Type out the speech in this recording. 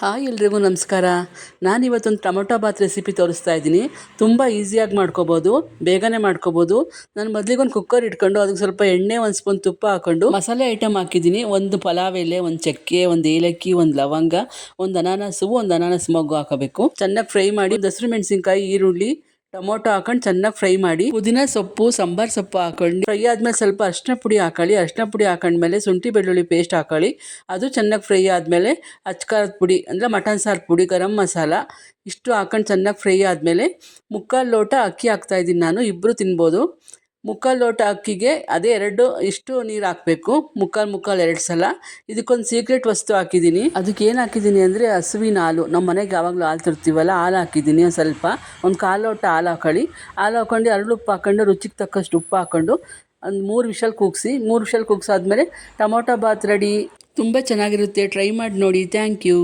Hi ಎಲ್ರಿಗೂ ನಮಸ್ಕಾರ. ನಾನಿವತ್ತೊಂದು tomato Baat recipe ತೋರಿಸ್ತಾ ಇದ್ದೀನಿ. ತುಂಬ ಈಸಿಯಾಗಿ ಮಾಡ್ಕೋಬೋದು, ಬೇಗನೆ ಮಾಡ್ಕೋಬೋದು. ನಾನು ಮೊದಲಿಗೊಂದು ಕುಕ್ಕರ್ ಇಟ್ಕೊಂಡು ಅದಕ್ಕೆ ಸ್ವಲ್ಪ ಎಣ್ಣೆ, ಒಂದು ಸ್ಪೂನ್ ತುಪ್ಪ ಹಾಕ್ಕೊಂಡು ಮಸಾಲೆ ಐಟಮ್ ಹಾಕಿದ್ದೀನಿ. ಒಂದು ಪಲಾವ್ ಎಲೆ, ಒಂದು ಚಕ್ಕೆ, ಒಂದು ಏಲಕ್ಕಿ, ಒಂದು ಲವಂಗ, ಒಂದು ಅನಾನಸ್ ಮೊಗ್ಗು ಹಾಕಬೇಕು. ಚೆನ್ನಾಗಿ ಫ್ರೈ ಮಾಡಿ ಹಸಿರು ಮೆಣಸಿನ್ಕಾಯಿ, ಈರುಳ್ಳಿ, ಟೊಮೊಟೊ ಹಾಕೊಂಡು ಚೆನ್ನಾಗಿ ಫ್ರೈ ಮಾಡಿ, ಪುದೀನ ಸೊಪ್ಪು, ಸಾಂಬಾರ್ ಸೊಪ್ಪು ಹಾಕೊಂಡು ಫ್ರೈ ಆದಮೇಲೆ ಸ್ವಲ್ಪ ಅರಿಶಿನ ಪುಡಿ ಹಾಕೊಳ್ಳಿ. ಅರಿಶಿನ ಪುಡಿ ಹಾಕೊಂಡ್ಮೇಲೆ ಶುಂಠಿ ಬೆಳ್ಳುಳ್ಳಿ ಪೇಸ್ಟ್ ಹಾಕೊಳ್ಳಿ. ಅದು ಚೆನ್ನಾಗಿ ಫ್ರೈ ಆದಮೇಲೆ ಅಚ್ಕಾರದ ಪುಡಿ ಅಂದರೆ ಮಟನ್ ಸಾರು ಪುಡಿ, ಗರಂ ಮಸಾಲ ಇಷ್ಟು ಹಾಕೊಂಡು ಚೆನ್ನಾಗಿ ಫ್ರೈ ಆದಮೇಲೆ ಮುಕ್ಕಾಲು ಲೋಟ ಅಕ್ಕಿ ಹಾಕ್ತಾಯಿದ್ದೀನಿ. ನಾನು ಇಬ್ಬರು ತಿನ್ಬೋದು. ಮುಕ್ಕಾಲು ಲೋಟ ಅಕ್ಕಿಗೆ ಅದೇ ಇಷ್ಟು ನೀರು ಹಾಕಬೇಕು. ಮುಕ್ಕಾಲು 2 ಸಲ. ಇದಕ್ಕೊಂದು ಸೀಕ್ರೆಟ್ ವಸ್ತು ಹಾಕಿದ್ದೀನಿ. ಅದಕ್ಕೆ ಏನು ಹಾಕಿದ್ದೀನಿ ಅಂದರೆ ಹಸುವಿನ ಹಾಲು. ನಮ್ಮ ಮನೆಗೆ ಯಾವಾಗಲೂ ಹಾಲು ತರ್ತೀವಲ್ಲ, ಹಾಲು ಹಾಕಿದ್ದೀನಿ. ಸ್ವಲ್ಪ ಒಂದು ಕಾಲು ಲೋಟ ಹಾಲು ಹಾಕೊಳ್ಳಿ. ಹಾಲು ಹಾಕ್ಕೊಂಡು ಉಪ್ಪು ಹಾಕ್ಕೊಂಡು ರುಚಿಗೆ ತಕ್ಕಷ್ಟು ಉಪ್ಪು ಹಾಕ್ಕೊಂಡು ಒಂದು 3 ವಿಷಲ್ ಕೂಗಿಸಿ. 3 ವಿಷಲ್ ಕೂಗಿಸಾದ್ಮೇಲೆ ಟೊಮೊಟೊ ಬಾತ್ ರೆಡಿ. ತುಂಬ ಚೆನ್ನಾಗಿರುತ್ತೆ, ಟ್ರೈ ಮಾಡಿ ನೋಡಿ. Thank you.